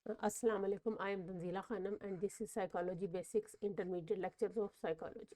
Assalamu alaikum. I am Tanzila Khanam and this is Psychology Basics Intermediate Lectures of Psychology.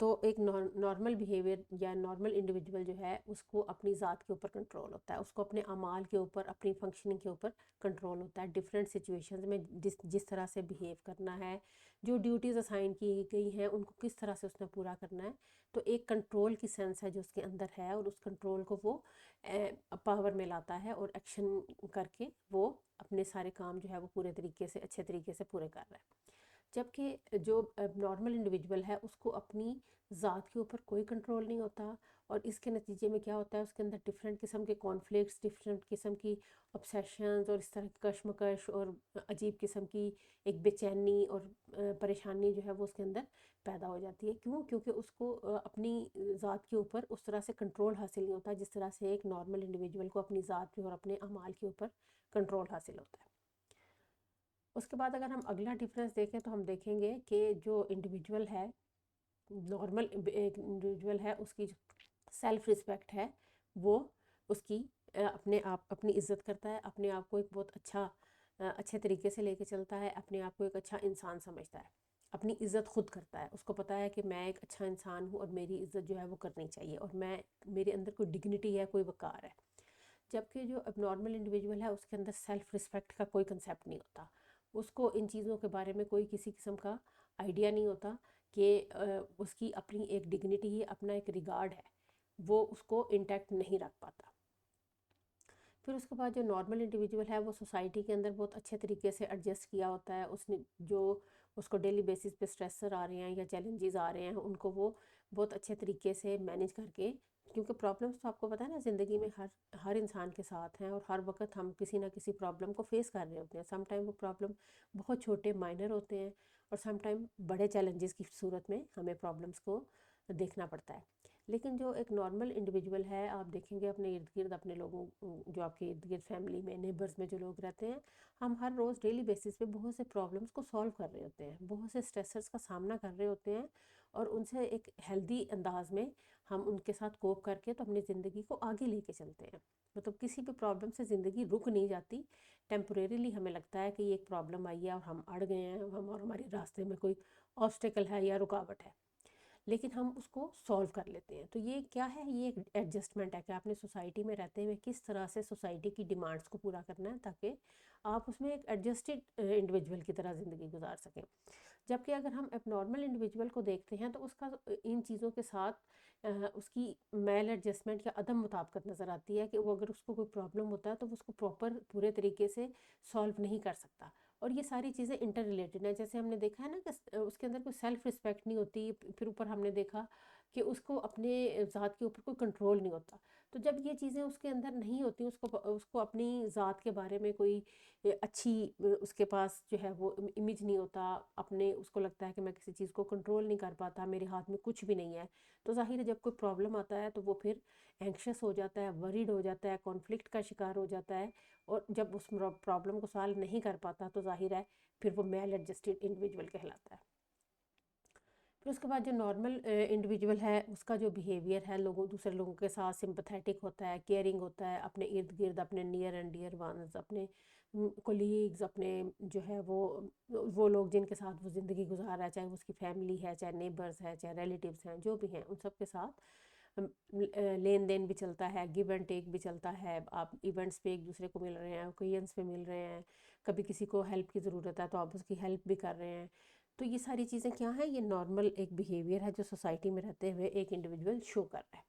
تو ایک normal behaviour یا normal individual جو ہے اس کو اپنی ذات کے اوپر کنٹرول ہوتا ہے، اس کو اپنے اعمال کے اوپر، اپنی فنکشننگ کے اوپر کنٹرول ہوتا ہے، ڈفرینٹ سچویشنز میں جس طرح سے بیہیو کرنا ہے، جو ڈیوٹیز اسائن کی گئی ہیں ان کو کس طرح سے اس نے پورا کرنا ہے۔ تو ایک کنٹرول کی سینس ہے جو اس کے اندر ہے، اور اس کنٹرول کو وہ پاور میں لاتا ہے اور ایکشن کر کے وہ اپنے سارے کام جو ہے وہ پورے طریقے سے، اچھے طریقے سے پورے کر رہا ہے۔ جبکہ جو نارمل انڈیویجول ہے اس کو اپنی ذات کے اوپر کوئی کنٹرول نہیں ہوتا، اور اس کے نتیجے میں کیا ہوتا ہے، اس کے اندر ڈفرینٹ قسم کے کانفلکٹس، ڈفرینٹ قسم کی obsessions اور اس طرح کی کشمکش اور عجیب قسم کی ایک بے چینی اور پریشانی جو ہے وہ اس کے اندر پیدا ہو جاتی ہے۔ کیونکہ اس کو اپنی ذات کے اوپر اس طرح سے کنٹرول حاصل نہیں ہوتا جس طرح سے ایک نارمل انڈیویجول کو اپنی ذات پہ اور اپنے اعمال کے اوپر کنٹرول حاصل ہوتا ہے۔ اس کے بعد اگر ہم اگلا ڈفرینس دیکھیں تو ہم دیکھیں گے کہ جو انڈیویجول ہے، نارمل ایک انڈیویجول ہے، اس کی جو سیلف رسپیکٹ ہے وہ اس کی اپنے آپ اپنی عزت کرتا ہے، اپنے آپ کو ایک بہت اچھے طریقے سے لے کے چلتا ہے، اپنے آپ کو ایک اچھا انسان سمجھتا ہے، اپنی عزت خود کرتا ہے، اس کو پتہ ہے کہ میں ایک اچھا انسان ہوں اور میری عزت جو ہے وہ کرنی چاہیے، اور میرے اندر کوئی ڈگنیٹی ہے، کوئی وقار ہے۔ جبکہ جو اب نارمل انڈیویجول ہے اس کے اندر سیلف رسپیکٹ کا کوئی کنسیپٹ نہیں ہوتا، اس کو ان چیزوں کے بارے میں کوئی کسی قسم کا آئیڈیا نہیں ہوتا کہ اس کی اپنی ایک ڈگنیٹی ہے، اپنا ایک ریگارڈ ہے، وہ اس کو انٹیکٹ نہیں رکھ پاتا۔ پھر اس کے بعد جو نارمل انڈیویجول ہے وہ سوسائٹی کے اندر بہت اچھے طریقے سے ایڈجسٹ کیا ہوتا ہے، اس نے جو اس کو ڈیلی بیسس پہ سٹریسر آ رہے ہیں یا چیلنجز آ رہے ہیں ان کو وہ بہت اچھے طریقے سے مینیج کر کے، کیونکہ پرابلمس تو آپ کو پتہ ہے نا زندگی میں ہر انسان کے ساتھ ہیں، اور ہر وقت ہم کسی نہ کسی پرابلم کو فیس کر رہے ہوتے ہیں۔ سم ٹائم وہ پرابلم بہت چھوٹے مائنر ہوتے ہیں، اور سم ٹائم بڑے چیلنجز کی صورت میں ہمیں پرابلمس کو دیکھنا پڑتا ہے۔ لیکن جو ایک نارمل انڈیویجول ہے، آپ دیکھیں گے اپنے ارد گرد اپنے لوگوں، جو آپ کے ارد گرد فیملی میں، نیبرز میں جو لوگ رہتے ہیں، ہم ہر روز ڈیلی بیسس پہ بہت سے پرابلمس کو سولو کر رہے ہوتے ہیں، بہت سے سٹریسرز کا سامنا کر رہے ہوتے ہیں، اور ان سے ایک ہیلدی انداز میں ہم ان کے ساتھ کوپ کر کے تو اپنی زندگی کو آگے لے کے چلتے ہیں۔ مطلب کسی بھی پرابلم سے زندگی رک نہیں جاتی، ٹیمپوریریلی ہمیں لگتا ہے کہ یہ ایک پرابلم آئی ہے اور ہم اڑ گئے ہیں، اور ہمارے راستے میں کوئی آبسٹیکل ہے یا رکاوٹ ہے، لیکن ہم اس کو سولو کر لیتے ہیں۔ تو یہ کیا ہے، یہ ایک ایڈجسٹمنٹ ہے کہ آپ نے سوسائٹی میں رہتے ہوئے کس طرح سے سوسائٹی کی ڈیمانڈس کو پورا کرنا ہے تاکہ آپ اس میں ایک ایڈجسٹڈ انڈیویجول کی طرح زندگی گزار سکیں۔ جبکہ اگر ہم ایب نارمل انڈیویجول کو دیکھتے ہیں تو اس کا ان چیزوں کے ساتھ اس کی میل ایڈجسٹمنٹ یا عدم مطابقت نظر آتی ہے، کہ وہ اگر اس کو کوئی پرابلم ہوتا ہے تو وہ اس کو پورے طریقے سے سولو نہیں کر سکتا، اور یہ ساری چیزیں انٹر ریلیٹڈ ہیں۔ جیسے ہم نے دیکھا ہے نا کہ اس کے اندر کوئی سیلف رسپیکٹ نہیں ہوتی، پھر اوپر ہم نے دیکھا کہ اس کو اپنے ذات کے اوپر کوئی کنٹرول نہیں ہوتا۔ تو جب یہ چیزیں اس کے اندر نہیں ہوتی، اس کو اپنی ذات کے بارے میں کوئی اچھی اس کے پاس جو ہے وہ امیج نہیں ہوتا، اس کو لگتا ہے کہ میں کسی چیز کو کنٹرول نہیں کر پاتا، میرے ہاتھ میں کچھ بھی نہیں ہے، تو ظاہر ہے جب کوئی پرابلم آتا ہے تو وہ پھر اینکشس ہو جاتا ہے، وریڈ ہو جاتا ہے، کانفلکٹ کا شکار ہو جاتا ہے، اور جب اس پرابلم کو سالو نہیں کر پاتا تو ظاہر ہے پھر وہ میل ایڈجسٹڈ انڈیویجول کہلاتا ہے۔ پھر اس کے بعد جو نارمل انڈیویجول ہے اس کا جو بیہیویئر ہے دوسرے لوگوں کے ساتھ سمپتھیٹک ہوتا ہے، کیئرنگ ہوتا ہے، اپنے ارد گرد اپنے نیئر اینڈ ڈیئر ونز، اپنے کولیگز، اپنے جو ہے وہ لوگ جن کے ساتھ وہ زندگی گزار رہا ہے، چاہے وہ اس کی فیملی ہے، چاہے نیبرز ہے، چاہے ریلیٹیوز ہیں، جو بھی ہیں ان سب کے ساتھ لین دین بھی چلتا ہے، گیو اینڈ ٹیک بھی چلتا ہے۔ آپ ایونٹس پہ ایک دوسرے کو مل رہے ہیں، اوکیزنس پہ مل رہے ہیں، کبھی کسی کو ہیلپ کی ضرورت ہے تو آپ اس کی ہیلپ بھی کر رہے ہیں۔ تو یہ ساری چیزیں کیا ہیں، یہ نارمل ایک بیہیویئر ہے جو سوسائٹی میں رہتے ہوئے ایک انڈیویجول شو کر رہا ہے۔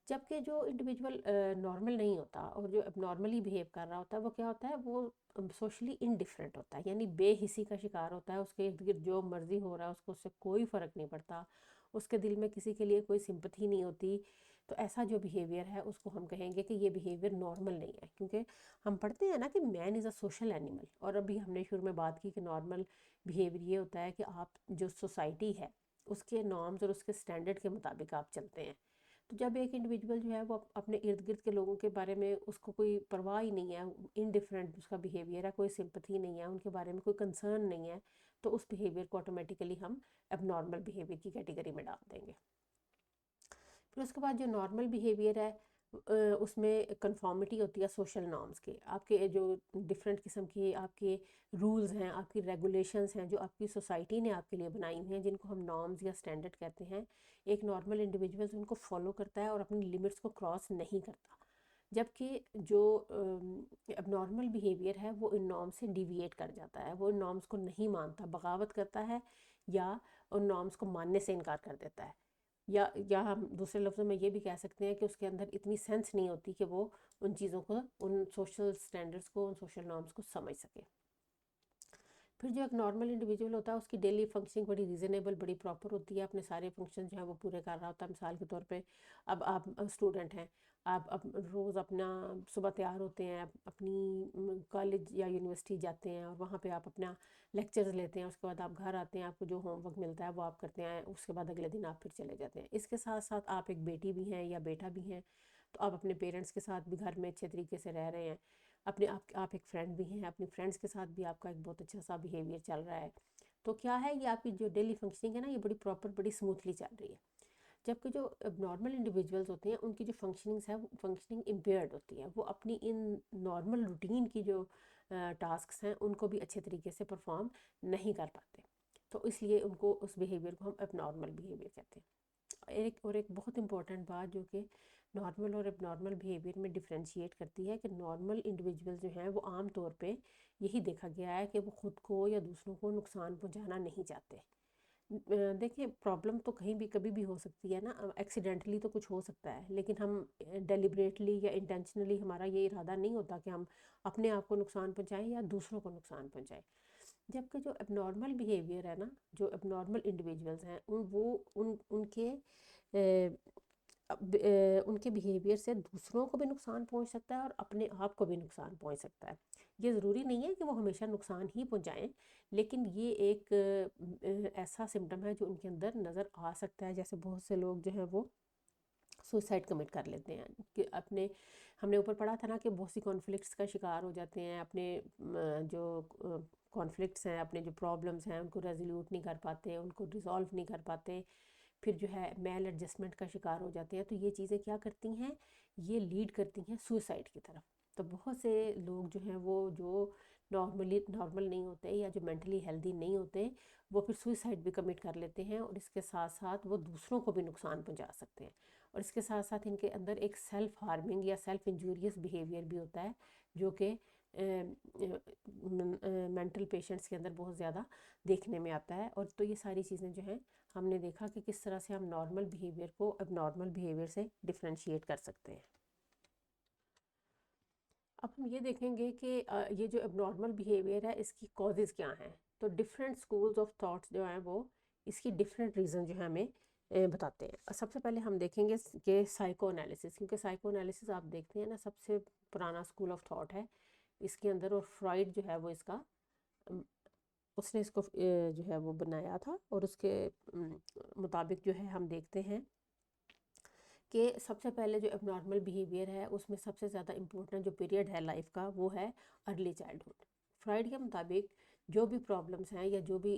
جبکہ جو انڈیویجول نارمل نہیں ہوتا اور جو اب نارملی بیہیو کر رہا ہوتا ہے وہ کیا ہوتا ہے، وہ سوشلی انڈیفرنٹ ہوتا ہے، یعنی بے حسی کا شکار ہوتا ہے، اس کے ارد گرد جو مرضی ہو رہا ہے اس کو اس سے کوئی فرق نہیں پڑتا، اس کے دل میں کسی کے لیے کوئی سمپتھی نہیں ہوتی۔ تو ایسا جو بیہیویئر ہے اس کو ہم کہیں گے کہ یہ بیہیویئر نارمل نہیں ہے، کیونکہ ہم پڑھتے ہیں نا کہ مین از اے سوشل اینیمل، اور ابھی ہم نے شروع میں بات کی کہ نارمل بیہیویئر یہ ہوتا ہے کہ آپ جو سوسائٹی ہے اس کے نارمز اور اس کے سٹینڈرڈ کے مطابق آپ چلتے ہیں۔ تو جب ایک انڈیویجول جو ہے وہ اپنے ارد گرد کے لوگوں کے بارے میں اس کو کوئی پرواہ ہی نہیں ہے، انڈیفرنٹ اس کا بیہیویئر ہے، کوئی سمپتھی نہیں ہے، ان کے بارے میں کوئی کنسرن نہیں ہے، تو اس بیہیویئر کو آٹومیٹیکلی ہم اب نارمل بیہیویئر کی کیٹیگری میں ڈال دیں گے۔ پھر اس کے بعد جو نارمل بیہیویئر ہے اس میں کنفارمٹی ہوتی ہے سوشل نارمز کے، آپ کے جو ڈفرینٹ قسم کی آپ کے رولز ہیں، آپ کی ریگولیشنز ہیں جو آپ کی سوسائٹی نے آپ کے لیے بنائی ہیں، جن کو ہم نارمز یا اسٹینڈرڈ کہتے ہیں، ایک نارمل انڈیویجولز ان کو فالو کرتا ہے اور اپنی لمٹس کو کراس نہیں کرتا، جبکہ جو اب نارمل بیہیویئر ہے وہ ان نارمز سے ڈیویٹ کر جاتا ہے، وہ ان نارمز کو نہیں مانتا، بغاوت کرتا ہے یا ان نارمز کو ماننے سے انکار کر دیتا ہے، یا ہم دوسرے لفظوں میں یہ بھی کہہ سکتے ہیں کہ اس کے اندر اتنی سینس نہیں ہوتی کہ وہ ان چیزوں کو، ان سوشل سٹینڈرڈز کو، ان سوشل نارمز کو سمجھ سکے۔ پھر جو ایک نارمل انڈیویجول ہوتا ہے اس کی ڈیلی فنکشننگ بڑی ریزنیبل، بڑی پراپر ہوتی ہے، اپنے سارے فنکشن جو ہیں وہ پورے کر رہا ہوتا ہے۔ مثال کے طور پہ اب آپ اسٹوڈنٹ ہیں، آپ روز اپنا صبح تیار ہوتے ہیں، اپنی کالج یا یونیورسٹی جاتے ہیں اور وہاں پہ آپ اپنا لیکچرز لیتے ہیں، اس کے بعد آپ گھر آتے ہیں، آپ کو جو ہوم ورک ملتا ہے وہ آپ کرتے ہیں، اس کے بعد اگلے دن آپ پھر چلے جاتے ہیں۔ اس کے ساتھ ساتھ آپ ایک بیٹی بھی ہیں یا بیٹا بھی ہیں، تو آپ اپنے پیرنٹس کے ساتھ بھی گھر میں اچھے طریقے سے رہ رہے ہیں، آپ ایک فرینڈ بھی ہیں، اپنی فرینڈس کے ساتھ بھی آپ کا ایک بہت اچھا سا بیہیویئر چل رہا ہے، تو کیا ہے یہ آپ کی جو ڈیلی فنکشننگ ہے نا، یہ بڑی پراپر، بڑی سموتھلی چل رہی ہے۔ جبکہ جو نارمل انڈیویجولز ہوتے ہیں ان کی جو فنکشننگز ہے، فنکشننگ امپیئرڈ ہوتی ہے، وہ اپنی ان نارمل روٹین کی جو ٹاسکس ہیں ان کو بھی اچھے طریقے سے پرفارم نہیں کر پاتے، تو اس لیے ان کو، اس بیہیویئر کو ہم اب نارمل بیہیویئر کہتے ہیں۔ ایک بہت امپورٹنٹ بات جو کہ نارمل اور اب نارمل بیہیویئر میں ڈفرینشیٹ کرتی ہے کہ نارمل انڈیویجول جو ہیں وہ عام طور پہ یہی دیکھا گیا ہے کہ وہ خود کو یا دوسروں کو نقصان پہنچانا نہیں چاہتے۔ دیکھیں پرابلم تو کہیں بھی کبھی بھی ہو سکتی ہے نا، ایکسیڈنٹلی تو کچھ ہو سکتا ہے، لیکن ہم ڈیلیبریٹلی یا انٹینشنلی ہمارا یہ ارادہ نہیں ہوتا کہ ہم اپنے آپ کو نقصان پہنچائیں یا دوسروں کو نقصان پہنچائیں۔ جبکہ جو اب نارمل بیہیویئر ہے نا، جو اب نارمل انڈیویجولز ہیں وہ ان کے بیہیویئر سے دوسروں کو بھی نقصان پہنچ سکتا ہے اور اپنے آپ کو بھی نقصان پہنچ سکتا ہے۔ یہ ضروری نہیں ہے کہ وہ ہمیشہ نقصان ہی پہنچائیں، لیکن یہ ایک ایسا سمٹم ہے جو ان کے اندر نظر آ سکتا ہے، جیسے بہت سے لوگ جو ہیں وہ سوسائڈ کمٹ کر لیتے ہیں کہ ہم نے اوپر پڑھا تھا نا کہ بہت سی کانفلکٹس کا شکار ہو جاتے ہیں، اپنے جو کانفلکٹس ہیں، اپنے جو پرابلمس ہیں ان کو ریزولوٹ نہیں کر پاتے، ان کو ریزالو نہیں کر پاتے، پھر جو ہے میل ایڈجسٹمنٹ کا شکار ہو جاتے ہیں، تو یہ چیزیں کیا کرتی ہیں، یہ لیڈ کرتی ہیں سوسائڈ کی طرف۔ تو بہت سے لوگ جو ہیں وہ جو نارمل نہیں ہوتے یا جو مینٹلی ہیلدی نہیں ہوتے، وہ پھر سوسائڈ بھی کمٹ کر لیتے ہیں، اور اس کے ساتھ ساتھ وہ دوسروں کو بھی نقصان پہنچا سکتے ہیں، اور اس کے ساتھ ساتھ ان کے اندر ایک سیلف ہارمنگ یا سیلف انجوریس بیہیویئر بھی ہوتا ہے، جو کہ مینٹل پیشنٹس کے اندر بہت زیادہ دیکھنے میں آتا ہے۔ اور تو یہ ساری چیزیں جو ہیں ہم نے دیکھا کہ کس طرح سے ہم نارمل بیہیویئر کو اب نارمل بیہیویئر سے ڈفرینشیٹ کر سکتے ہیں۔ اب ہم یہ دیکھیں گے کہ یہ جو اب نارمل بیہیویئر ہے اس کی کازز کیا ہیں، تو ڈفرینٹ سکولز آف تھاٹس جو ہیں وہ اس کی ڈفرینٹ ریزن جو ہے ہمیں بتاتے ہیں۔ سب سے پہلے ہم دیکھیں گے کہ سائیکو انالیسس، کیونکہ سائیکو انالیسس آپ دیکھتے ہیں نا سب سے پرانا اسکول آف تھاٹ ہے اس کے اندر، اور فرائڈ جو ہے وہ اس نے اس کو جو ہے وہ بنایا تھا، اور اس کے مطابق جو ہے ہم دیکھتے ہیں کہ سب سے پہلے جو اب نارمل بیہیویئر ہے اس میں سب سے زیادہ امپورٹنٹ جو پیریڈ ہے لائف کا وہ ہے ارلی چائلڈہڈ۔ فرائڈ کے مطابق جو بھی پرابلمس ہیں یا جو بھی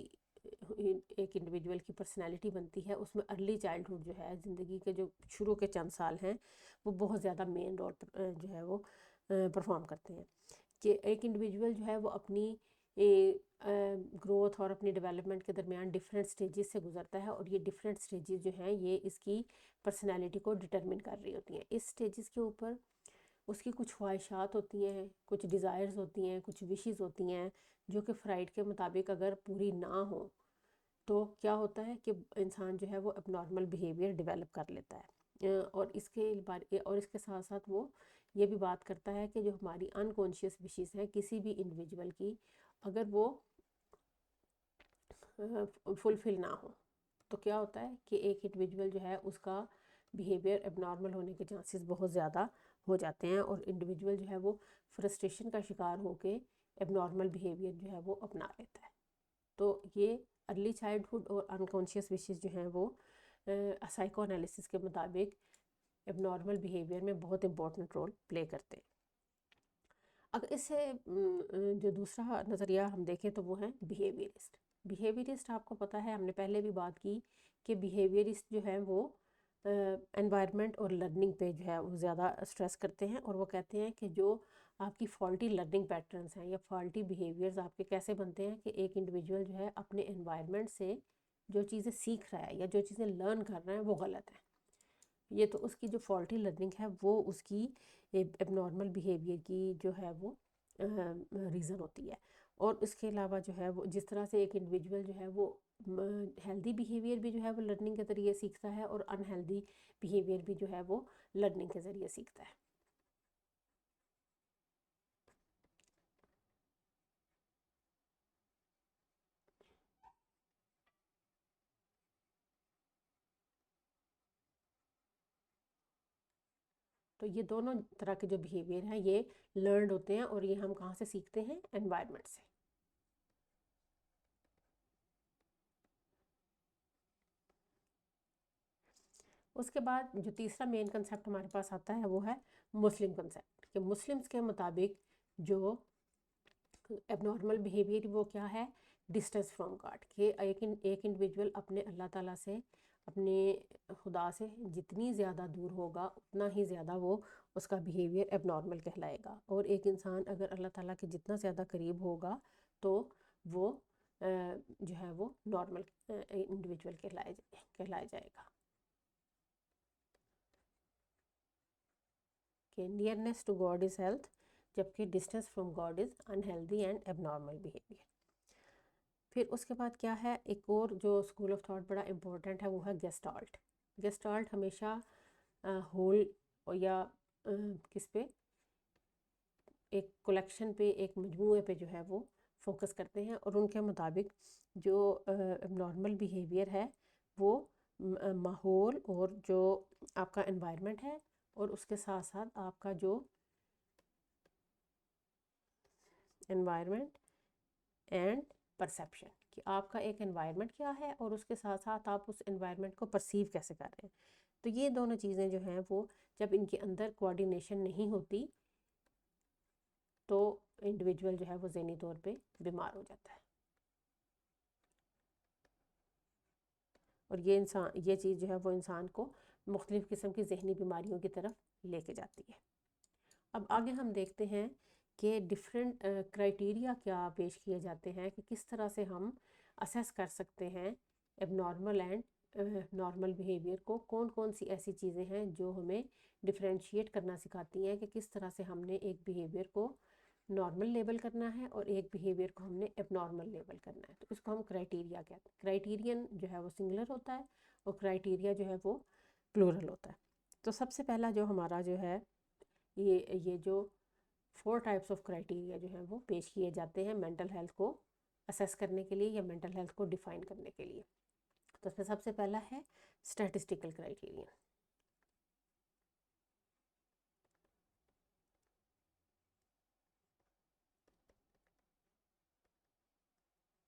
ایک انڈیویجول کی پرسنالٹی بنتی ہے اس میں ارلی چائلڈہڈ جو ہے، زندگی کے جو شروع کے چند سال ہیں، وہ بہت زیادہ مین رول جو ہے وہ پرفارم کرتے ہیں، کہ ایک انڈیویجول جو ہے وہ اپنی گروتھ اور اپنی ڈیولپمنٹ کے درمیان ڈفرینٹ سٹیجز سے گزرتا ہے، اور یہ ڈفرینٹ سٹیجز جو ہیں یہ اس کی پرسنالٹی کو ڈٹرمن کر رہی ہوتی ہیں۔ اس سٹیجز کے اوپر اس کی کچھ خواہشات ہوتی ہیں، کچھ ڈیزائرز ہوتی ہیں، کچھ وشز ہوتی ہیں، جو کہ فرائڈ کے مطابق اگر پوری نہ ہو تو کیا ہوتا ہے کہ انسان جو ہے وہ اب نارمل بیہیویئر ڈیولپ کر لیتا ہے، اور اس کے ساتھ ساتھ وہ یہ بھی بات کرتا ہے کہ جو ہماری انکانشیس وشز ہیں کسی بھی انڈیویجول کی، اگر وہ فلفل نہ ہو تو کیا ہوتا ہے کہ ایک انڈیویجول جو ہے اس کا بیہیویئر اب نارمل ہونے کے چانسز بہت زیادہ ہو جاتے ہیں، اور انڈیویجول جو ہے وہ فرسٹریشن کا شکار ہو کے اب نارمل بیہیویئر جو ہے وہ اپنا لیتا ہے۔ تو یہ ارلی چائلڈہڈ اور انکانشیس وشز جو ہیں وہ سائیکو انالیسس کے مطابق اب نارمل بیہیویئر میں بہت امپورٹنٹ رول پلے کرتے ہیں۔ اگر اس سے جو دوسرا نظریہ ہم دیکھیں تو وہ ہے بیہیویئرسٹ۔ بیہیویئرسٹ آپ کو پتہ ہے، ہم نے پہلے بھی بات کی کہ بیہیویئرسٹ جو ہیں وہ انوائرمنٹ اور لرننگ پہ جو ہے وہ زیادہ اسٹریس کرتے ہیں، اور وہ کہتے ہیں کہ جو آپ کی فالٹی لرننگ پیٹرنس ہیں یا فالٹی بیہیویئرز آپ کے کیسے بنتے ہیں کہ ایک انڈیویجول جو ہے اپنے انوائرمنٹ سے جو چیزیں سیکھ رہا ہے یا جو چیزیں لرن کر رہا ہے وہ غلط ہے. یہ تو اس کی جو فالٹی لرننگ ہے وہ اس کی ایب نارمل بیہیویئر کی جو ہے وہ ریزن ہوتی ہے. اور اس کے علاوہ جو ہے وہ جس طرح سے ایک انڈیویجول جو ہے وہ ہیلدی بیہیویئر بھی جو ہے وہ لرننگ کے ذریعے سیکھتا ہے، اور انہیلدی بیہیویئر بھی جو ہے وہ لرننگ کے ذریعے سیکھتا ہے. تو یہ دونوں طرح کے جو بیہیویئر ہیں یہ لرنڈ ہوتے ہیں، اور یہ ہم کہاں سے سیکھتے ہیں؟ انوائرمنٹ سے. اس کے بعد جو تیسرا مین کنسیپٹ ہمارے پاس آتا ہے وہ ہے مسلم کنسیپٹ، کہ مسلمس کے مطابق جو اب نارمل بیہیویئر وہ کیا ہے؟ ڈسٹینس فرام گاڈ، کہ ایک انڈیویجول اپنے اللہ تعالیٰ سے، اپنے خدا سے جتنی زیادہ دور ہوگا اتنا ہی زیادہ وہ اس کا بیہیویئر اب نارمل کہلائے گا، اور ایک انسان اگر اللہ تعالیٰ کے جتنا زیادہ قریب ہوگا تو وہ جو ہے وہ نارمل انڈیویجول کہلائے جائے گا. کہ nearness to God is health, جبکہ distance from God is unhealthy and abnormal behaviour. پھر اس کے بعد کیا ہے؟ ایک اور جو اسکول آف تھاٹ بڑا امپورٹنٹ ہے وہ ہے گیسٹالٹ. گیسٹالٹ ہمیشہ ہول یا کس پہ؟ ایک کلیکشن پہ، ایک مجموعے پہ جو ہے وہ فوکس کرتے ہیں، اور ان کے مطابق جو نارمل بیہیویئر ہے وہ ماحول اور جو آپ کا انوائرمنٹ ہے، اور اس کے ساتھ ساتھ آپ کا جو انوائرمنٹ اینڈ پرسیپشن، کہ آپ کا ایک انوائرمنٹ کیا ہے اور اس کے ساتھ ساتھ آپ اس انوائرمنٹ کو پرسیو کیسے کر رہے ہیں. تو یہ دونوں چیزیں جو ہیں وہ جب ان کے اندر کوآرڈینیشن نہیں ہوتی تو انڈیویجول جو ہے وہ ذہنی طور پہ بیمار ہو جاتا ہے، اور یہ چیز جو ہے وہ انسان کو مختلف قسم کی ذہنی بیماریوں کی طرف لے کے جاتی ہے. اب آگے ہم دیکھتے ہیں کہ ڈیفرنٹ کرائٹیریا کیا پیش کیے جاتے ہیں کہ کس طرح سے ہم اسیس کر سکتے ہیں اب نارمل اینڈ نارمل بیہیویئر کو. کون سی ایسی چیزیں ہیں جو ہمیں ڈفرینشیٹ کرنا سکھاتی ہیں کہ کس طرح سے ہم نے ایک بیہیویئر کو نارمل لیبل کرنا ہے اور ایک بیہیویئر کو ہم نے اب نارمل لیبل کرنا ہے. تو اس کو ہم کرائٹیریا کہتے ہیں. کرائٹیرین جو ہے وہ سنگولر ہوتا ہے اور کرائٹیریا جو ہے وہ پلورل ہوتا ہے. تو سب سے پہلا جو ہمارا جو ہے یہ جو 4 ٹائپس آف کرائٹیریا جو ہیں وہ پیش کیے جاتے ہیں مینٹل ہیلتھ کو اسیس کرنے کے لیے یا مینٹل ہیلتھ کو ڈیفائن کرنے کے لیے. تو اس میں سب سے پہلا ہے اسٹیٹسٹیکل کرائٹیریا.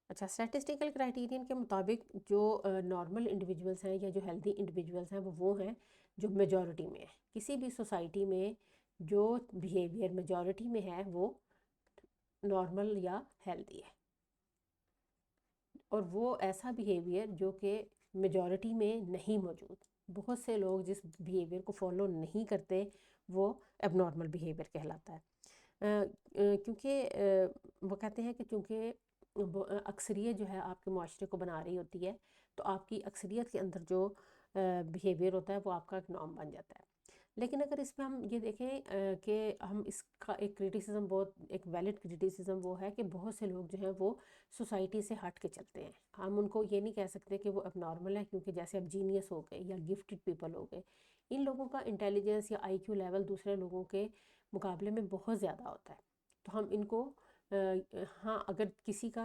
اچھا، اسٹیٹسٹیکل کرائٹیرین کے مطابق جو نارمل انڈیویجولس ہیں یا جو ہیلدی انڈیویجولس ہیں وہ ہیں جو میجورٹی میں ہیں. کسی بھی سوسائٹی میں جو بیہیویئر میجورٹی میں ہے وہ نارمل یا ہیلدی ہے، اور وہ ایسا بیہیویئر جو کہ میجورٹی میں نہیں موجود. بہت سے لوگ جس بیہیویئر کو فالو نہیں کرتے وہ اب نارمل بیہیویئر کہلاتا ہے. کیونکہ وہ کہتے ہیں کہ چونکہ اکثریت جو ہے آپ کے معاشرے کو بنا رہی ہوتی ہے، تو آپ کی اکثریت کے اندر جو بیہیویئر ہوتا ہے وہ آپ کا ایک نارم بن جاتا ہے. لیکن اگر اس میں ہم یہ دیکھیں کہ ہم اس کا ایک کریٹیسزم، بہت ایک ویلڈ کریٹیسزم وہ ہے کہ بہت سے لوگ جو ہیں وہ سوسائٹی سے ہٹ کے چلتے ہیں. ہم ان کو یہ نہیں کہہ سکتے کہ وہ اب نارمل ہے، کیونکہ جیسے اب جینیس ہو گئے یا گفٹڈ پیپل ہو گئے، ان لوگوں کا انٹیلیجنس یا آئی کیو لیول دوسرے لوگوں کے مقابلے میں بہت زیادہ ہوتا ہے. تو ہم ان کو ہاں اگر کسی کا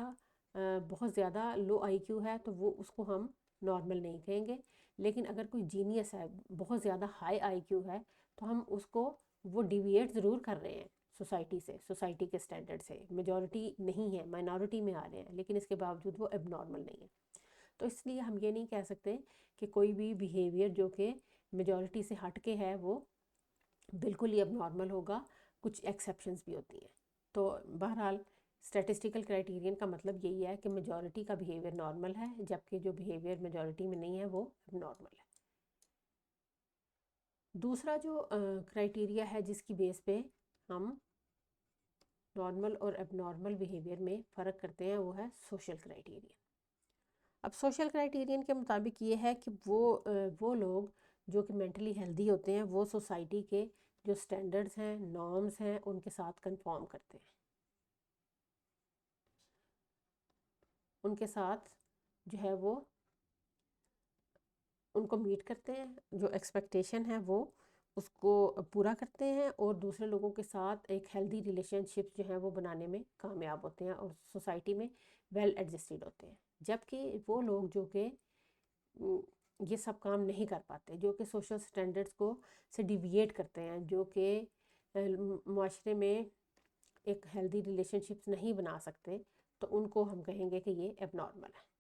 بہت زیادہ لو آئی کیو ہے تو وہ اس کو ہم نارمل نہیں کہیں گے، لیکن اگر کوئی جینیس ہے، بہت زیادہ ہائی آئی کیو ہے، تو ہم اس کو وہ ڈیویٹ ضرور کر رہے ہیں سوسائٹی سے، سوسائٹی کے سٹینڈرڈ سے. میجورٹی نہیں ہے، مائنورٹی میں آ رہے ہیں، لیکن اس کے باوجود وہ اب نارمل نہیں ہے. تو اس لیے ہم یہ نہیں کہہ سکتے کہ کوئی بھی بیہیویئر جو کہ میجورٹی سے ہٹ کے ہے وہ بالکل ہی اب نارمل ہوگا. کچھ ایکسیپشنز بھی ہوتی ہیں. تو بہرحال اسٹیٹسٹیکل کرائٹیرین کا مطلب یہی ہے کہ میجورٹی کا بیہیویئر نارمل ہے، جبکہ جو بیہیویئر میجورٹی میں نہیں ہے وہ اب نارمل ہے. دوسرا جو کرائٹیریا ہے جس کی بیس پہ ہم نارمل اور اب نارمل بیہیویئر میں فرق کرتے ہیں وہ ہے سوشل کرائٹیرین. اب سوشل کرائٹیرین کے مطابق یہ ہے کہ وہ لوگ جو کہ مینٹلی ہیلدی ہوتے ہیں وہ سوسائٹی کے جو سٹینڈرڈز ہیں نارمز ہیں ان کے ساتھ کنفارم کرتے ہیں، ان کے ساتھ جو ہے وہ ان کو میٹ کرتے ہیں، جو ایکسپیکٹیشن ہے وہ اس کو پورا کرتے ہیں اور دوسرے لوگوں کے ساتھ ایک ہیلدی ریلیشن شپ جو ہے وہ بنانے میں کامیاب ہوتے ہیں اور سوسائٹی میں ویل ایڈجسٹڈ ہوتے ہیں. جبکہ وہ لوگ جو کہ یہ سب کام نہیں کر پاتے، جو کہ سوشل سٹینڈرڈز کو سے ڈیویٹ کرتے ہیں، جو کہ معاشرے میں ایک ہیلدی ریلیشن شپس نہیں بنا سکتے، تو ان کو ہم کہیں گے کہ یہ ایب نارمل ہے.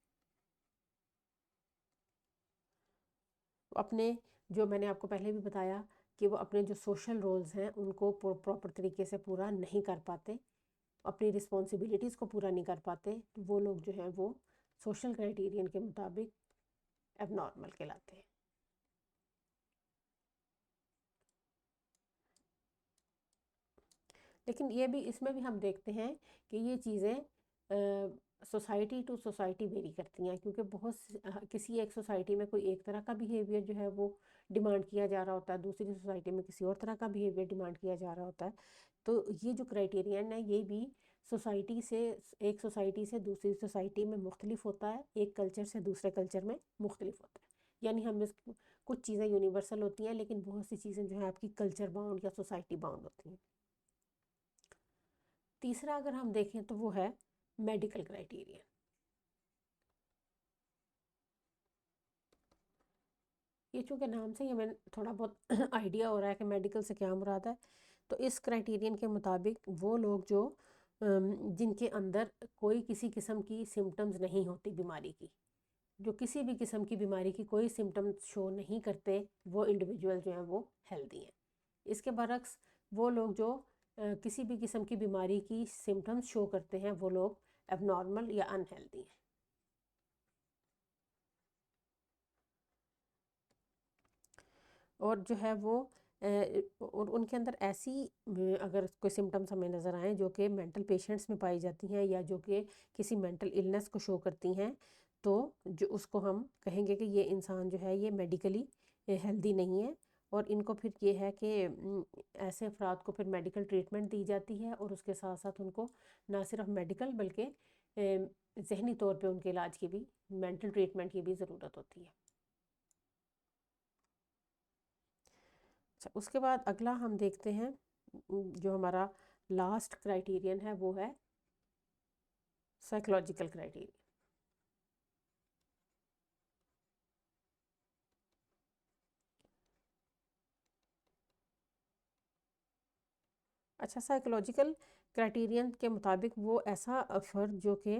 اپنے جو میں نے آپ کو پہلے بھی بتایا کہ وہ اپنے جو سوشل رولز ہیں ان کو پراپر طریقے سے پورا نہیں کر پاتے، اپنی رسپانسبلٹیز کو پورا نہیں کر پاتے، تو وہ لوگ جو ہیں وہ سوشل کرائٹیرین کے مطابق ایب نارمل کہلاتے ہیں. لیکن یہ بھی اس میں بھی ہم دیکھتے ہیں کہ یہ چیزیں سوسائٹی ٹو سوسائٹی ویری کرتی ہیں، کیونکہ کسی ایک سوسائٹی میں کوئی ایک طرح کا بیہیویئر جو ہے وہ ڈیمانڈ کیا جا رہا ہوتا ہے، دوسری سوسائٹی میں کسی اور طرح کا بیہیویئر ڈیمانڈ کیا جا رہا ہوتا ہے. تو یہ جو کرائٹیرین ہے یہ بھی سوسائٹی سے ایک سوسائٹی سے دوسری سوسائٹی میں مختلف ہوتا ہے، ایک کلچر سے دوسرے کلچر میں مختلف ہوتا ہے. یعنی ہم کچھ چیزیں یونیورسل ہوتی ہیں لیکن بہت سی چیزیں جو ہیں آپ کی کلچر باؤنڈ یا سوسائٹی باؤنڈ ہوتی ہیں. تیسرا اگر ہم دیکھیں تو وہ ہے میڈیکل کرائٹیریا. یہ چونکہ نام سے ہی ہمیں تھوڑا بہت آئیڈیا ہو رہا ہے کہ میڈیکل سے کیا مراد ہے. تو اس کرائٹیرین کے مطابق وہ لوگ جو جن کے اندر کوئی کسی قسم کی سمٹمز نہیں ہوتی بیماری کی، جو کسی بھی قسم کی بیماری کی کوئی سمٹمز شو نہیں کرتے، وہ انڈیویجول جو ہیں وہ ہیلدی ہیں. اس کے برعکس وہ لوگ جو کسی بھی قسم کی بیماری کی سمٹمز شو کرتے ہیں وہ لوگ ایب نارمل یا ان ہیلدی ہیں. اور جو ہے وہ اور ان کے اندر ایسی اگر کوئی سمٹمز ہمیں نظر آئیں جو کہ مینٹل پیشنٹس میں پائی جاتی ہیں یا جو کہ کسی مینٹل النس کو شو کرتی ہیں، تو جو اس کو ہم کہیں گے کہ یہ انسان جو ہے یہ میڈیکلی ہیلدی نہیں ہے. اور ان کو پھر یہ ہے کہ ایسے افراد کو پھر میڈیکل ٹریٹمنٹ دی جاتی ہے اور اس کے ساتھ ساتھ ان کو نہ صرف میڈیکل بلکہ ذہنی طور پہ ان کے علاج کی بھی، مینٹل ٹریٹمنٹ کی بھی ضرورت ہوتی ہے. اچھا، اس کے بعد اگلا ہم دیکھتے ہیں جو ہمارا لاسٹ کرائٹیرین ہے وہ ہے سائیکولوجیکل کرائٹیریا. اچھا، سائیکولوجیکل کرائٹیرین کے مطابق وہ ایسا فرد جو کہ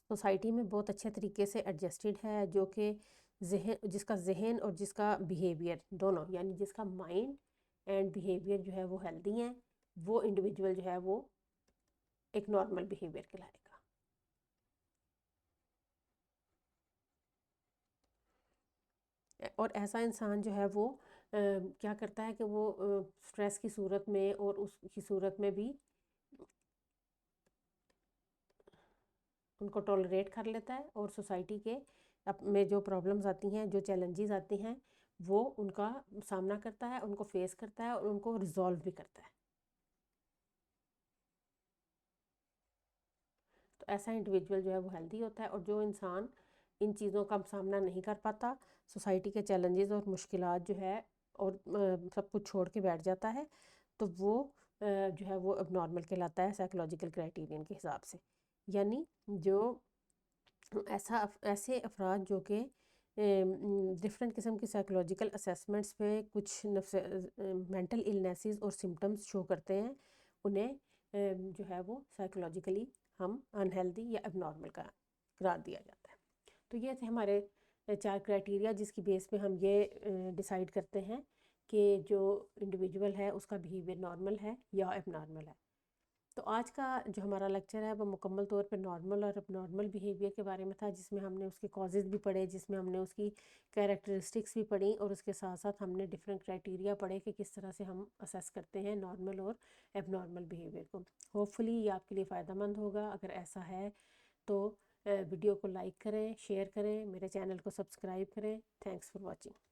سوسائٹی میں بہت اچھے طریقے سے ایڈجسٹڈ ہے، جو کہ جس کا ذہن اور جس کا بیہیویئر دونوں، یعنی جس کا مائنڈ اینڈ بیہیویئر جو ہے وہ ہیلدی ہیں، وہ انڈیویجول جو ہے وہ ایک نارمل بیہیویئر کہلائے گا. اور ایسا انسان جو ہے وہ کیا کرتا ہے کہ وہ سٹریس کی صورت میں اور اس کی صورت میں بھی ان کو ٹولریٹ کر لیتا ہے، اور سوسائٹی کے میں جو پرابلمز آتی ہیں، جو چیلنجز آتی ہیں، وہ ان کا سامنا کرتا ہے، ان کو فیس کرتا ہے اور ان کو ریزالو بھی کرتا ہے. تو ایسا انڈیویجول جو ہے وہ ہیلدی ہوتا ہے. اور جو انسان ان چیزوں کا سامنا نہیں کر پاتا، سوسائٹی کے چیلنجز اور مشکلات جو ہے اور سب کچھ چھوڑ کے بیٹھ جاتا ہے، تو وہ جو ہے وہ اب نارمل کہلاتا ہے سائیکولوجیکل کرائٹیرین کے حساب سے. یعنی جو ایسے افراد جو کہ ڈفرینٹ قسم کی سائیکولوجیکل اسیسمنٹس پہ کچھ مینٹل النیسز اور سمٹمز شو کرتے ہیں، انہیں جو ہے وہ سائیکولوجیکلی ہم انہیلدی یا اب نارمل کا قرار دیا جاتا ہے. تو یہ تھے ہمارے 4 کرائٹیریا جس کی بیس پہ ہم یہ ڈیسائیڈ کرتے ہیں کہ جو انڈیویجول ہے اس کا بیہیویئر نارمل ہے یا اب نارمل ہے. تو آج کا جو ہمارا لیکچر ہے وہ مکمل طور پہ نارمل اور اب نارمل بیہیویئر کے بارے میں تھا، جس میں ہم نے اس کے کازز بھی پڑھے، جس میں ہم نے اس کی کیریکٹرسٹکس بھی پڑھی، اور اس کے ساتھ ساتھ ہم نے ڈفرینٹ کرائٹیریا پڑھے کہ کس طرح سے ہم اسیس کرتے ہیں نارمل اور ایب نارمل بیہیویئر کو۔ ہوپ فلی یہ آپ کے لیے فائدہ مند ہوگا۔ اگر ایسا ہے تو ویڈیو کو لائک کریں، شیئر کریں، میرے چینل کو سبسکرائب کریں۔ Thanks for watching.